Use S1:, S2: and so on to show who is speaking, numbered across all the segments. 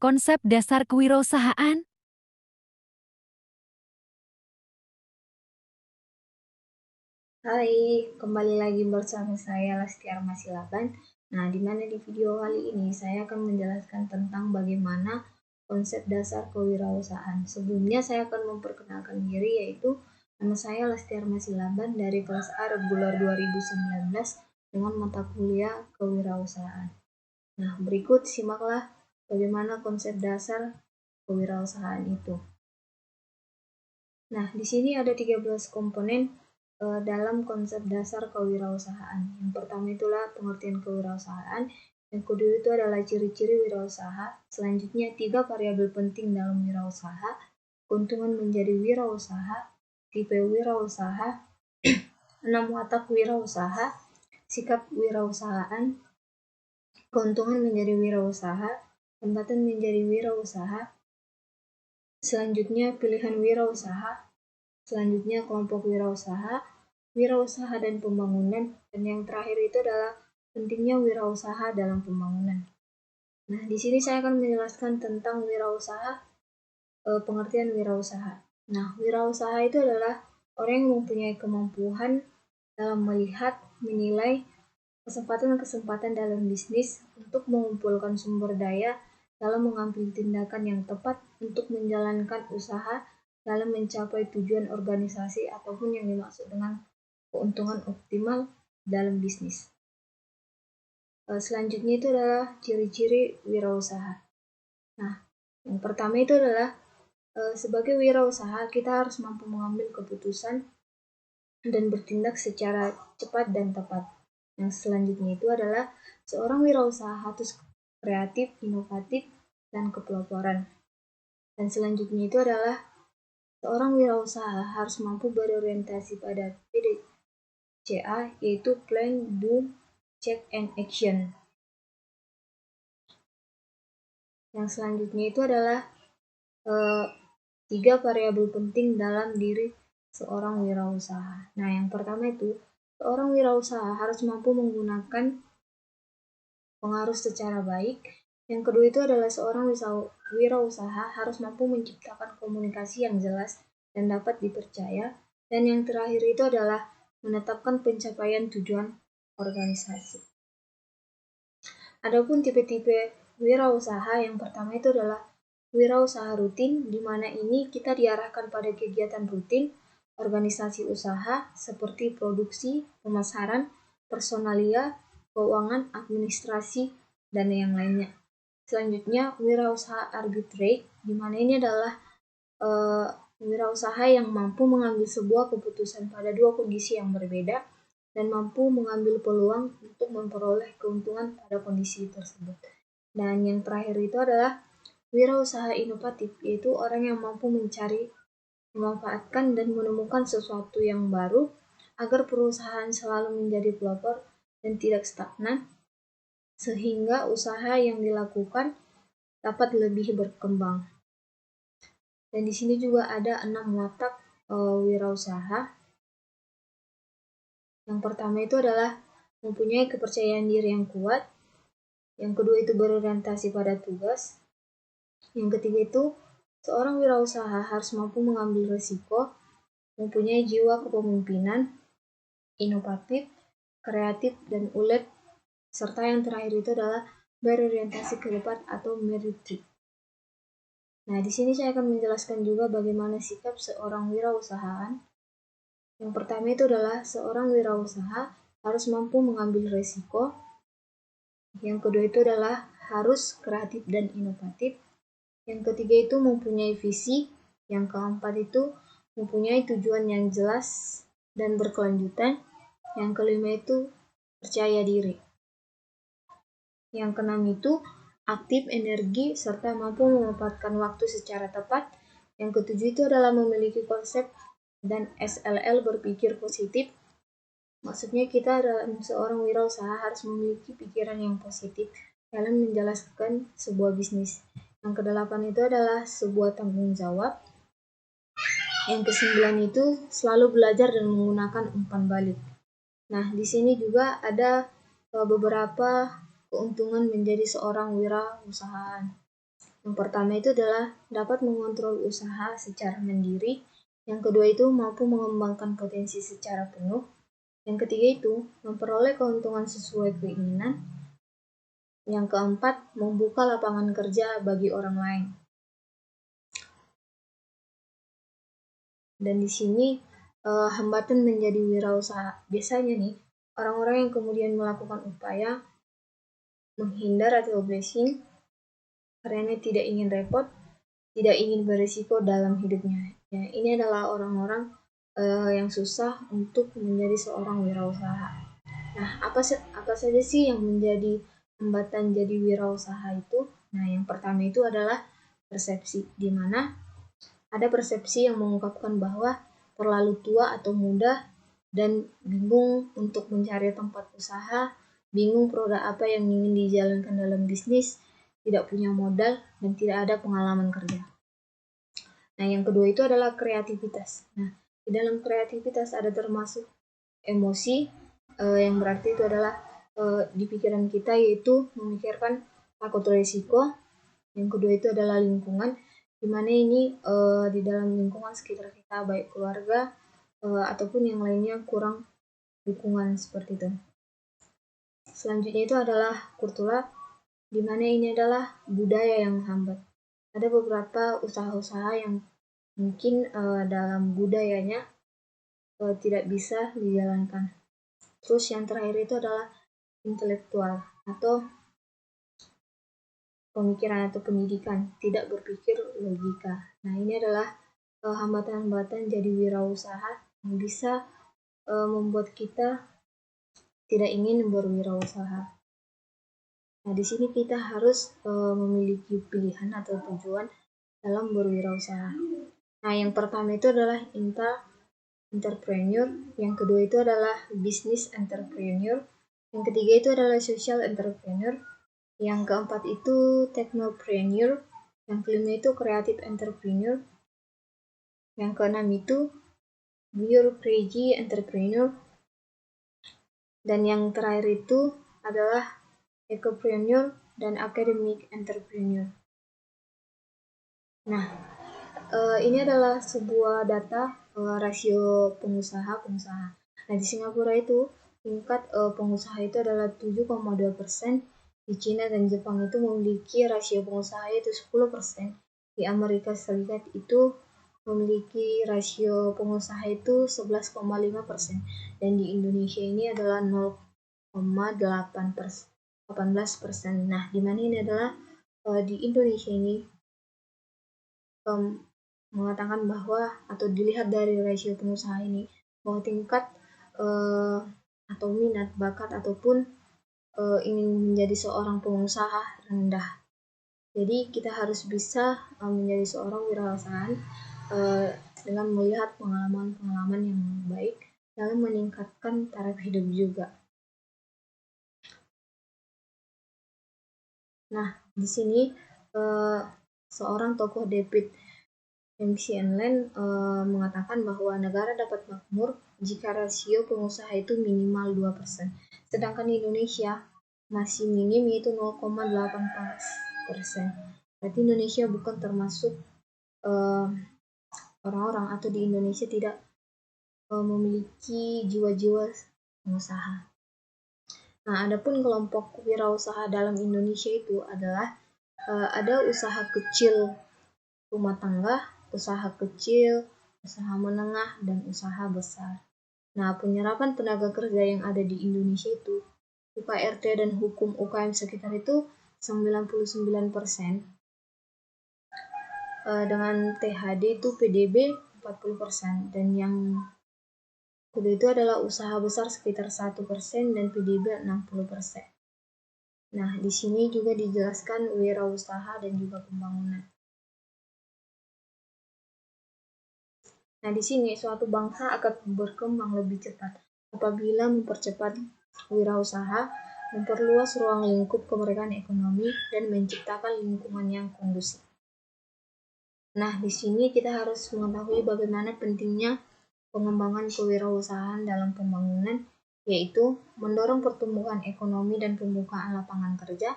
S1: Konsep dasar kewirausahaan.
S2: Hai, kembali lagi bersama saya Lesti Armasilaban. Nah, di mana di video kali ini saya akan menjelaskan tentang bagaimana konsep dasar kewirausahaan. Sebelumnya saya akan memperkenalkan diri, yaitu nama saya Lesti Armasilaban dari kelas A reguler 2019 dengan mata kuliah kewirausahaan. Nah, berikut simaklah bagaimana konsep dasar kewirausahaan itu. Nah, di sini ada 13 komponen dalam konsep dasar kewirausahaan. Yang pertama itulah pengertian kewirausahaan. Yang kedua itu adalah ciri-ciri wirausaha. Selanjutnya 3 variabel penting dalam wirausaha. Keuntungan menjadi wirausaha, tipe wirausaha, 6 watak wirausaha, sikap wirausahaan, keuntungan menjadi wirausaha, tempatan menjadi wirausaha, selanjutnya pilihan wirausaha, selanjutnya kelompok wirausaha, wirausaha dan pembangunan, dan yang terakhir itu adalah pentingnya wirausaha dalam pembangunan. Nah, di sini saya akan menjelaskan tentang wirausaha, pengertian wirausaha. Nah, wirausaha itu adalah orang yang mempunyai kemampuan dalam melihat, menilai kesempatan-kesempatan dalam bisnis untuk mengumpulkan sumber daya dalam mengambil tindakan yang tepat untuk menjalankan usaha dalam mencapai tujuan organisasi ataupun yang dimaksud dengan keuntungan optimal dalam bisnis. Selanjutnya itu adalah ciri-ciri wirausaha. Nah, yang pertama itu adalah sebagai wirausaha kita harus mampu mengambil keputusan dan bertindak secara cepat dan tepat. Yang selanjutnya itu adalah seorang wirausaha harus kreatif, inovatif, dan kepeloporan. Dan selanjutnya itu adalah seorang wirausaha harus mampu berorientasi pada PDCA, yaitu Plan, Do, Check, and Action. Yang selanjutnya itu adalah 3 variabel penting dalam diri seorang wirausaha. Nah, yang pertama itu, seorang wirausaha harus mampu menggunakan pengaruh secara baik. Yang kedua itu adalah seorang wirausaha harus mampu menciptakan komunikasi yang jelas dan dapat dipercaya. Dan yang terakhir itu adalah menetapkan pencapaian tujuan organisasi. Adapun tipe-tipe wirausaha, yang pertama itu adalah wirausaha rutin, di mana ini kita diarahkan pada kegiatan rutin organisasi usaha seperti produksi, pemasaran, personalia, keuangan, administrasi, dan yang lainnya. Selanjutnya, wirausaha arbitrage, di mana ini adalah wirausaha yang mampu mengambil sebuah keputusan pada dua kondisi yang berbeda dan mampu mengambil peluang untuk memperoleh keuntungan pada kondisi tersebut. Dan yang terakhir itu adalah wirausaha inovatif, yaitu orang yang mampu mencari, memanfaatkan, dan menemukan sesuatu yang baru agar perusahaan selalu menjadi pelopor dan tidak stagnan, sehingga usaha yang dilakukan dapat lebih berkembang. Dan di sini juga ada 6 watak wirausaha. Yang pertama itu adalah mempunyai kepercayaan diri yang kuat. Yang kedua itu berorientasi pada tugas. Yang ketiga itu seorang wirausaha harus mampu mengambil risiko, mempunyai jiwa kepemimpinan, inovatif, kreatif, dan ulet. Serta yang terakhir itu adalah berorientasi ke depan atau meritrik. Nah, di sini saya akan menjelaskan juga bagaimana sikap seorang wirausahaan. Yang pertama itu adalah seorang wirausaha harus mampu mengambil risiko. Yang kedua itu adalah harus kreatif dan inovatif. Yang ketiga itu mempunyai visi. Yang keempat itu mempunyai tujuan yang jelas dan berkelanjutan. Yang kelima itu percaya diri. Yang keenam itu aktif, energi, serta mampu memanfaatkan waktu secara tepat. Yang ketujuh itu adalah memiliki konsep dan SLL, berpikir positif. Maksudnya kita dalam seorang wirausaha harus memiliki pikiran yang positif dalam menjalankan sebuah bisnis. Yang kedelapan itu adalah sebuah tanggung jawab. Yang kesembilan itu selalu belajar dan menggunakan umpan balik. Nah, di sini juga ada beberapa keuntungan menjadi seorang wirausahaan. Yang pertama itu adalah dapat mengontrol usaha secara mandiri. Yang kedua itu mampu mengembangkan potensi secara penuh. Yang ketiga itu memperoleh keuntungan sesuai keinginan. Yang keempat, membuka lapangan kerja bagi orang lain. Dan di sini hambatan menjadi wirausaha. Biasanya nih, orang-orang yang kemudian melakukan upaya menghindar atau blessing karena tidak ingin repot, tidak ingin berisiko dalam hidupnya. Ya, ini adalah orang-orang yang susah untuk menjadi seorang wirausaha. Nah, apa saja sih yang menjadi hambatan jadi wirausaha itu? Nah, yang pertama itu adalah persepsi, di mana ada persepsi yang mengungkapkan bahwa terlalu tua atau muda dan bingung untuk mencari tempat usaha, bingung produk apa yang ingin dijalankan dalam bisnis, tidak punya modal, dan tidak ada pengalaman kerja. Nah, yang kedua itu adalah kreativitas. Nah, di dalam kreativitas ada termasuk emosi, yang berarti itu adalah di pikiran kita, yaitu memikirkan takut risiko. Yang kedua itu adalah lingkungan, di mana ini di dalam lingkungan sekitar kita, baik keluarga ataupun yang lainnya kurang dukungan seperti itu. Selanjutnya itu adalah kultur, di mana ini adalah budaya yang menghambat. Ada beberapa usaha-usaha yang mungkin dalam budayanya tidak bisa dijalankan. Terus yang terakhir itu adalah intelektual atau pemikiran atau pendidikan, tidak berpikir logika. Nah, ini adalah hambatan-hambatan jadi wirausaha yang bisa membuat kita tidak ingin berwirausaha. Nah, di sini kita harus memiliki pilihan atau tujuan dalam berwirausaha. Nah, yang pertama itu adalah entrepreneur, yang kedua itu adalah business entrepreneur, yang ketiga itu adalah social entrepreneur, yang keempat itu technopreneur, yang kelima itu creative entrepreneur, yang keenam itu bureaucracy entrepreneur, dan yang terakhir itu adalah ecopreneur dan academic entrepreneur. Nah, ini adalah sebuah data rasio pengusaha. Nah, di Singapura itu tingkat pengusaha itu adalah 7,2%, di Cina dan Jepang itu memiliki rasio pengusaha yaitu 10%, di Amerika Serikat itu memiliki rasio pengusaha itu 11,5%, dan di Indonesia ini adalah 0,18%. Nah, di mana ini adalah di Indonesia ini mengatakan bahwa atau dilihat dari rasio pengusaha ini bahwa tingkat atau minat, bakat ataupun ingin menjadi seorang pengusaha rendah. Jadi kita harus bisa menjadi seorang wirausahaan dengan melihat pengalaman-pengalaman yang baik dalam meningkatkan taraf hidup juga. Nah, di sini seorang tokoh David McClellan mengatakan bahwa negara dapat makmur jika rasio pengusaha itu minimal 2%. Sedangkan di Indonesia masih minim, yaitu 0,18%. Berarti Indonesia bukan termasuk orang-orang atau di Indonesia tidak memiliki jiwa-jiwa pengusaha. Nah, adapun kelompok wirausaha dalam Indonesia itu adalah ada usaha kecil rumah tangga, usaha kecil, usaha menengah, dan usaha besar. Nah, penyerapan tenaga kerja yang ada di Indonesia itu, UKRT dan hukum UKM sekitar itu 99%, dengan THD itu PDB 40%, dan yang kedua itu adalah usaha besar sekitar 1% dan PDB 60%. Nah, di sini juga dijelaskan wirausaha dan juga pembangunan. Nah, di sini suatu bangsa akan berkembang lebih cepat apabila mempercepat wirausaha, memperluas ruang lingkup kemerdekaan ekonomi, dan menciptakan lingkungan yang kondusif. Nah, di sini kita harus mengetahui bagaimana pentingnya pengembangan kewirausahaan dalam pembangunan, yaitu mendorong pertumbuhan ekonomi dan pembukaan lapangan kerja,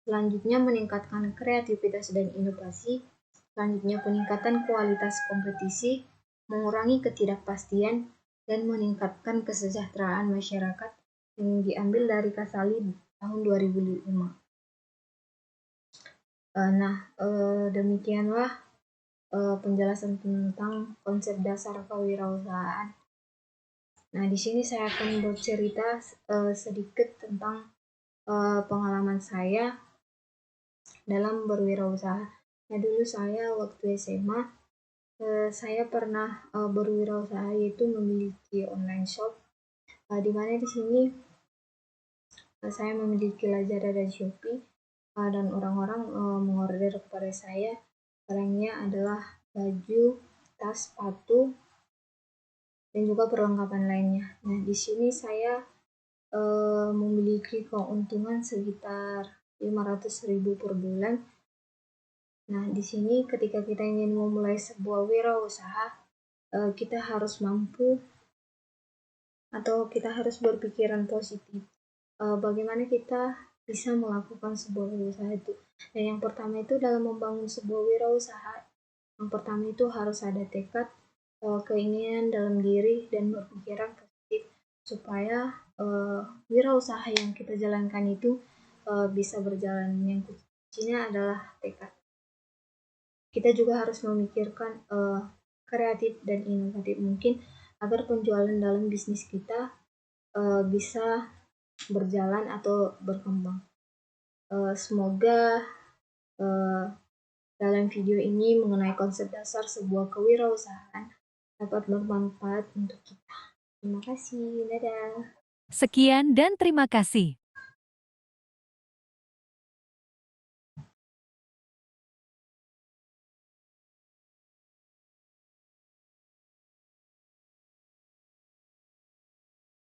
S2: Selanjutnya meningkatkan kreativitas dan inovasi. Selanjutnya peningkatan kualitas kompetisi, mengurangi ketidakpastian, dan meningkatkan kesejahteraan masyarakat yang diambil dari Kasali tahun 2005. Demikianlah penjelasan tentang konsep dasar kewirausahaan. Nah, di sini saya akan bercerita sedikit tentang pengalaman saya dalam berwirausaha. Nah, dulu saya waktu SMA, saya pernah berwirausaha, yaitu memiliki online shop, di mana di sini saya memiliki Lazada dan Shopee, dan orang-orang mengorder kepada saya. Barangnya adalah baju, tas, sepatu, dan juga perlengkapan lainnya. Nah, di sini saya memiliki keuntungan sekitar 500.000 per bulan. Nah, di sini ketika kita ingin memulai sebuah wirausaha, kita harus mampu atau kita harus berpikiran positif. Bagaimana kita bisa melakukan sebuah wirausaha itu. Dan yang pertama itu dalam membangun sebuah wirausaha, yang pertama itu harus ada tekad, keinginan dalam diri, dan berpikiran positif supaya wirausaha yang kita jalankan itu bisa berjalan. Yang kuncinya adalah tekad. Kita juga harus memikirkan kreatif dan inovatif mungkin agar penjualan dalam bisnis kita bisa berjalan atau berkembang. Semoga dalam video ini mengenai konsep dasar sebuah kewirausahaan dapat bermanfaat untuk kita. Terima kasih, dadah.
S1: Sekian dan terima kasih.